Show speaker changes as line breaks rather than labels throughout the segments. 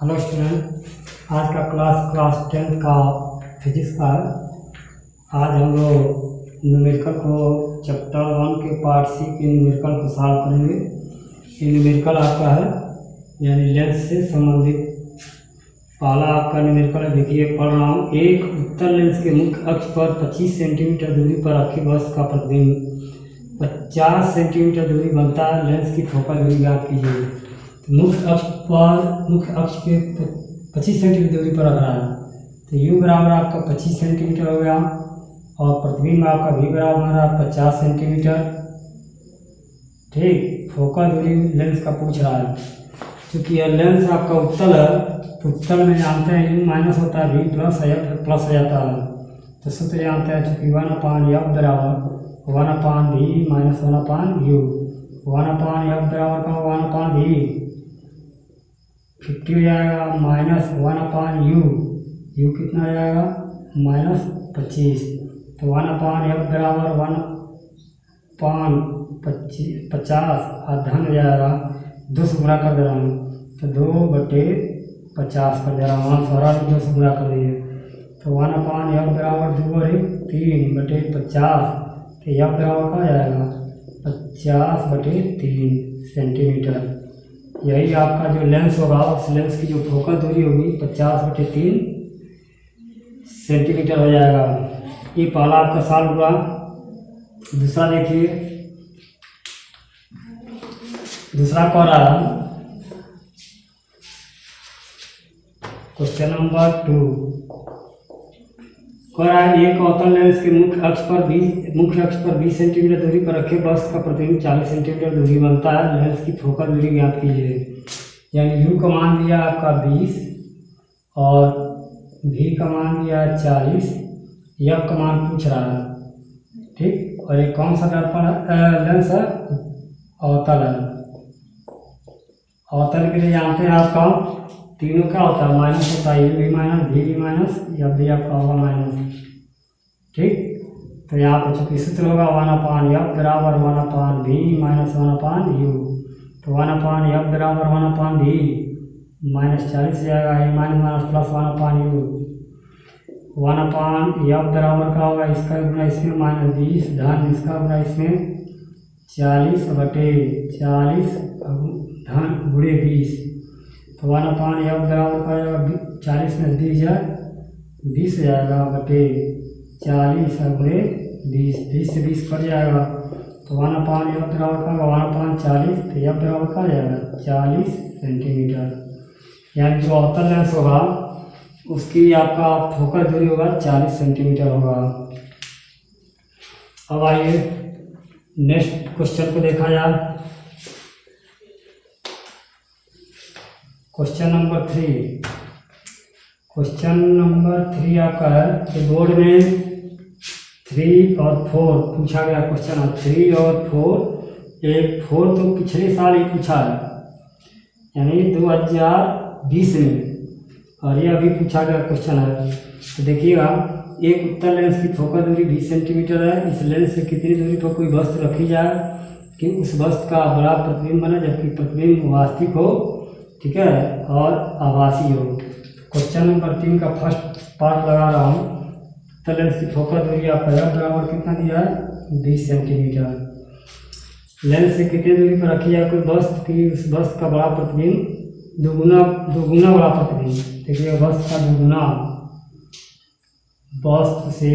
Hello student, आज का class 10th का फिजिक्स का है। आज हम लोग न्यूमेरिकल को चैप्टर 1 के पार्ट सी के न्यूमेरिकल को सॉल्व करेंगे। ये न्यूमेरिकल आपका है यानी लेंस से संबंधित पहला आपका न्यूमेरिकल है। देखिए पढ़ रहा हूँ। एक उत्तल लेंस के मुख्य अक्ष पर 25 सेंटीमीटर दूरी पर रखी वस्तु का प्रतिबिंब 50 सेंटीमीटर दूरी बनता है। लेंस की फोकल दूरी ज्ञात कीजिए। मुख्य अक्ष पे 25 सेंटीमीटर दूरी पर रख रहा है, तो यू बराबर आपका 25 सेंटीमीटर हो गया और प्रतिबिंब आपका भी बराबर है 50 सेंटीमीटर। ठीक, फोकल दूरी लेंस का पूछ रहा है। क्योंकि यह लेंस आपका उत्तल है तो उत्तल में जानते हैं यू माइनस होता है, भी प्लस हो जाता है। तो सूत्र जानते हैं चूँकि 1/f बराबर 1/v माइनस 1/u। 1/f बराबर का 1/v 50 हो जाएगा माइनस 1/u। यू कितना हो जाएगा -25। तो 1/f बराबर 1/50 और धन हो जाएगा 2 से गुणा कर दे रहा हूँ तो 2/50 कर दे रहा हूँ। सारा 2 से गुणा कर दीजिए तो 1/f बराबर 2/3/50। तो f बराबर का हो जाएगा 50/3 सेंटीमीटर। यही आपका जो लेंस होगा उस लेंस की जो फोकल दूरी होगी 50/3 सेंटीमीटर हो जाएगा। ये पहला आपका सॉल्व हुआ। दूसरा देखिए, दूसरा कह रहा है क्वेश्चन नंबर 2 कह रहा है एक अवतल लेंस के मुख्य अक्ष पर 20 सेंटीमीटर दूरी पर रखे वस्तु का प्रतिबिंब 40 सेंटीमीटर दूरी बनता है। लेंस की फोकल दूरी ज्ञात कीजिए। यानी यू का मान दिया आपका 20 और भी का मान दिया 40, एफ का मान पूछ रहा है। ठीक, और ये कौन सा दर्पण लेंस है? अवतल है। अवतल के लिए जानते हैं आपका तीनों क्या होता है, माइनस होता है, यू भी माइनस, भी माइनस, या भी आपका होगा माइनस। ठीक, तो यहाँ पर चूंकि सूत्र होगा 1/f बराबर 1/v माइनस 1/u। तो 1/f बराबर 1/v माइनस 40 हो जाएगा, ये minus minus plus 1/u। 1/f बराबर का होगा इसका गुना इसमें -20 धन इसका गुना इसमें 40/40 धन गुणे 20। तो 1/f बराबर का हो जाएगा 40 में 20 हो जाएगा बटे 40 गुणे 20 से 20 कट जाएगा। तो 1/f बराबर का 1/40, तो f बराबर का हो जाएगा 40 सेंटीमीटर। यानी जो अवतल लेंस होगा उसकी आपका फोकल दूरी होगा 40 सेंटीमीटर होगा। अब आइए नेक्स्ट क्वेश्चन को देखा जाए। क्वेश्चन नंबर 3 आपका है कि बोर्ड में 3 और 4 पूछा गया क्वेश्चन है। 3 और 4, एक 4 तो पिछले साल ही पूछा है यानी 2020 में, और ये अभी पूछा गया क्वेश्चन है। तो देखिएगा, एक उत्तल लेंस की फोकल दूरी 20 सेंटीमीटर है। इस लेंस से कितनी दूरी पर कोई वस्तु रखी जाए कि उस वस्तु का बड़ा प्रतिबिंब बने जबकि प्रतिबिंब वास्तविक हो, ठीक है, और आभासी हो। क्वेश्चन नंबर 3 का फर्स्ट पार्ट लगा रहा हूँ। तो लेंस की फोकल दूरी आपका f बराबर कितना दिया है 20 सेंटीमीटर। लेंस से कितनी दूरी पर रखी जाए कोई वस्तु की उस वस्तु का बड़ा प्रतिबिंब दोगुना बड़ा प्रतिबिंब। देखिए वस्तु का दोगुना, वस्तु से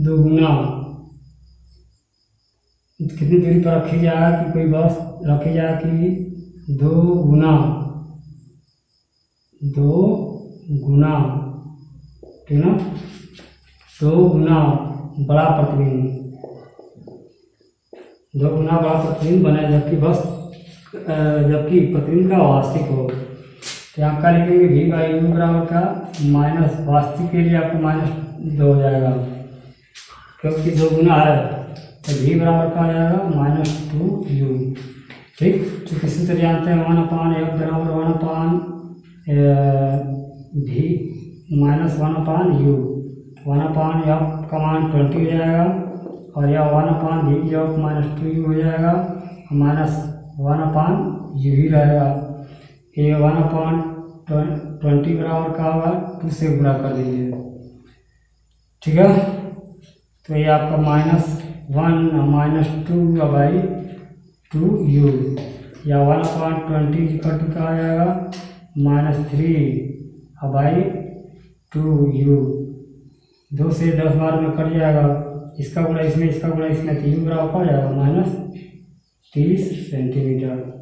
दोगुना कितनी दूरी पर रखी जाए कि कोई वस्तु रखी जाए कि 2 गुना, ठीक ना, 2 गुना बड़ा प्रतिबिंब, 2 गुना बड़ा प्रतिबिंब बने जबकि प्रतिबिंब का वास्तविक हो। तो यहाँ का लिखेंगे v/u बराबर का माइनस, वास्तविक के लिए आपको -2 हो जाएगा क्योंकि 2 गुना है, तो v बराबर का आ जाएगा -2u। ठीक, चूँकि सूत्र जानते हैं 1/f बराबर 1/v माइनस 1/u। 1/f का मान 20 हो जाएगा और यह 1/v -2u हो जाएगा, माइनस 1/u ही रहेगा। ये 1/20 बराबर का होगा 2 से गुणा कर दीजिए, ठीक है। तो ये आपका -1 -2/2u या 1/20 का आ जाएगा -3/2u। 2 से 10 बार में कट जाएगा, इसका गुणा इसमें, इसका गुणा इसमें, तो u बराबर हो जाएगा -30 सेंटीमीटर।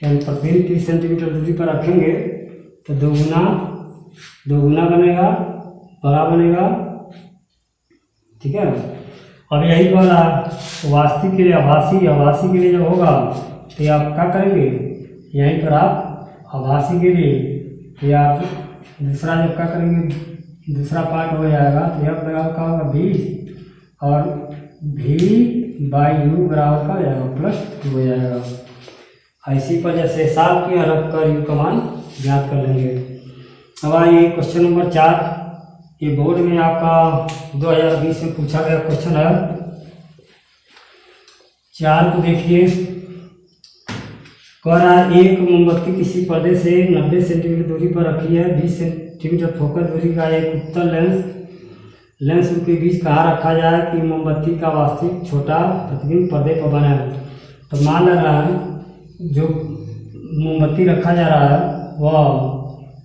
यानी प्रतिबिंब 30 सेंटीमीटर दूरी पर रखेंगे तो दोगुना बनेगा, बड़ा बनेगा, ठीक है। अब यही वाला वास्तविक के लिए आभासी के लिए जब होगा तो आप क्या करेंगे, यहीं पर आप आभासी के लिए या दूसरा जब क्या करेंगे, दूसरा पार्ट हो जाएगा तो यह बराबर का होगा 20 और v/u बराबर का हो जाएगा +2 हो जाएगा। इसी पर जैसे साल की रख कर यू का मान ज्ञात कर लेंगे। अब आइए क्वेश्चन नंबर 4, ये बोर्ड में आपका 2020 में पूछा गया क्वेश्चन है। 4 को देखिए, कह रहा है एक मोमबत्ती किसी पर्दे से 90 सेंटीमीटर दूरी पर रखी है, 20 सेंटीमीटर फोकस दूरी का एक उत्तल लेंस के बीच कहाँ रखा जाए कि मोमबत्ती का वास्तविक छोटा प्रतिबिंब पर्दे पर बने। तो मान लग रहा है जो मोमबत्ती रखा जा रहा है वह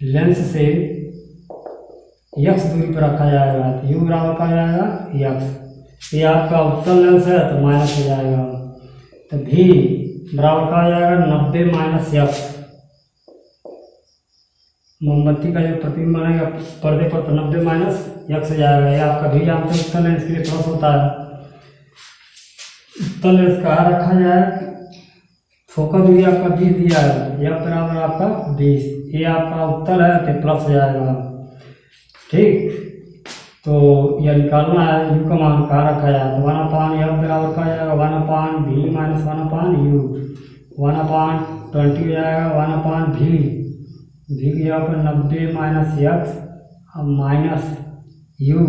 लेंस से x दूरी पर रखा जाएगा, तो u बराबर का जाएगा x। ये आपका उत्तल लेंस है तो माइनस हो जाएगा, तो v बराबर का हो जाएगा 90 - x। मोमबत्ती का जो प्रतिबिंब बनेगा पर्दे पर तो 90 - x हो जाएगा। ये आपका v जानते हैं उत्तल लेंस के लिए प्लस होता है। उत्तल लेंस कहाँ रखा जाए, फोकस दूरी आपका 20 दिया है, यह बराबर आपका 20, ये आपका उत्तल है तो प्लस हो जाएगा, ठीक। तो यह निकालना है u का मान कहाँ रखा जाए, तो 1/f बराबर का जाएगा 1/v - 1/u, 1/20 हो जाएगा 1/v, v की जगह पर 90 - x और -u,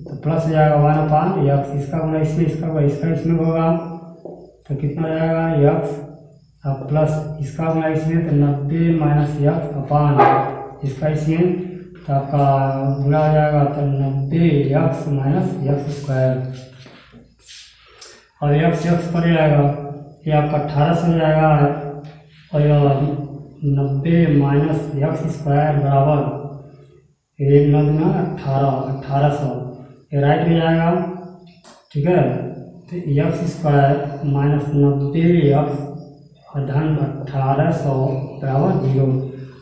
तो प्लस हो जाएगा 1/x। इसका गुणा इसमें, इसका गुणा इसका इसमें होगा तो कितना हो जाएगा x अब प्लस इसका गुणा इसमें तो 90 - x अपान इसका इसमें, तो आपका गुणा हो जाएगा तो 90x - x², और x पर जाएगा ये आपका 1800 हो जाएगा, और 90 - x² बराबर 1800 ये राइट में जाएगा, ठीक है। तो x² - 90x और धन 1800 बराबर 0।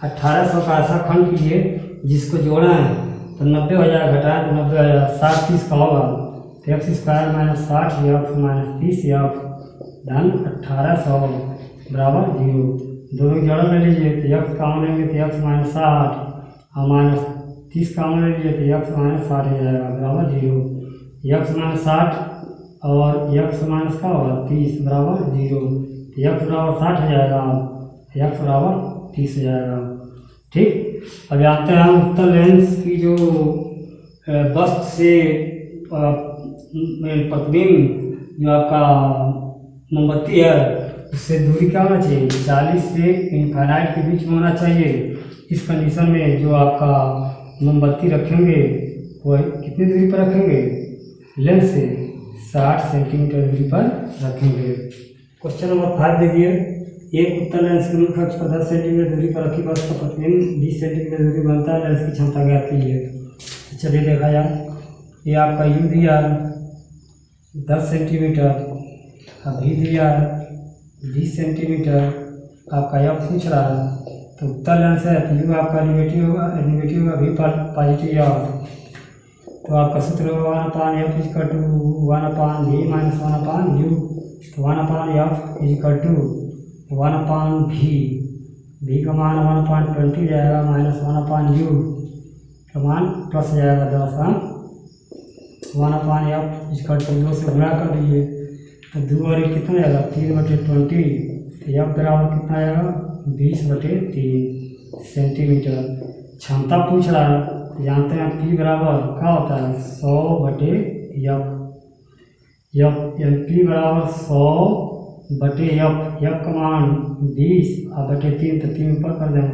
1800 का ऐसा खंड कीजिए जिसको जोड़ना है तो 90 हो जाएगा, घटाएं तो 90 हो जाएगा, 60 का होगा तो x² - 60x - 30x धन 1800 बराबर 0। दोनों जोड़ ले लीजिए तो x कॉमन लेंगे तो x - 60 और -30 कॉमन ले लीजिए तो x - 60 हो जाएगा बराबर 0। x - 60 और x - का होगा 30 बराबर 0, तो x बराबर 60 हो जाएगा, x बराबर 30 हो जाएगा, ठीक। अब जानते हैं हम उत्तल लेंस की जो वस्तु से प्रतिबिंब जो आपका मोमबत्ती है उससे दूरी क्या होना चाहिए, 40 से इनफाइनाइट के बीच में होना चाहिए। इस कंडीशन में जो आपका मोमबत्ती रखेंगे वो कितनी दूरी पर रखेंगे, लेंस से 60 सेंटीमीटर दूरी पर रखेंगे। क्वेश्चन नंबर 5 देखिए, एक उत्तल लेंस के मुख्य अक्ष पर 10 सेंटीमीटर दूरी पर रखी वस्तु का प्रतिबिंब 20 सेंटीमीटर दूरी बनता है, लेंस की क्षमता ज्ञात कीजिए। चलिए देखा जाए, ये आपका u दिया 10 सेंटीमीटर, v दिया 20 सेंटीमीटर, आपका यह पूछ रहा है तो उत्तल लेंस है तो u आपका नेगेटिव होगा, v पॉजिटिव या, तो आपका सूत्र होगा 1/f = 1/v - 1/u, तो 1/f = 1/v, v का मान 1/20 जाएगा -1/u का मान प्लस हो जाएगा 10, 1/f = 2 से गुणा कर दीजिए तो 2 और 1 कितना जाएगा 3/20, तो f बराबर कितना आएगा 20/3 सेंटीमीटर। क्षमता पूछ रहा है तो जानते हैं p बराबर क्या होता है 100/f, p बराबर 100 बटे एफ का मान 20 और बटे 3 तो 3 ऊपर कर दें,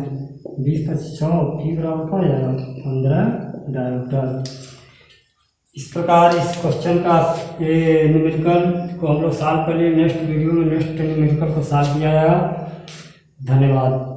20 पर 100 पी बराबर क्या हो जाएगा 15 डायोप्टर। इस प्रकार इस क्वेश्चन का ये न्यूमेरिकल को हम लोग सॉल्व कर लिए। नेक्स्ट वीडियो में नेक्स्ट न्यूमेरिकल को सॉल्व किया जाएगा। धन्यवाद।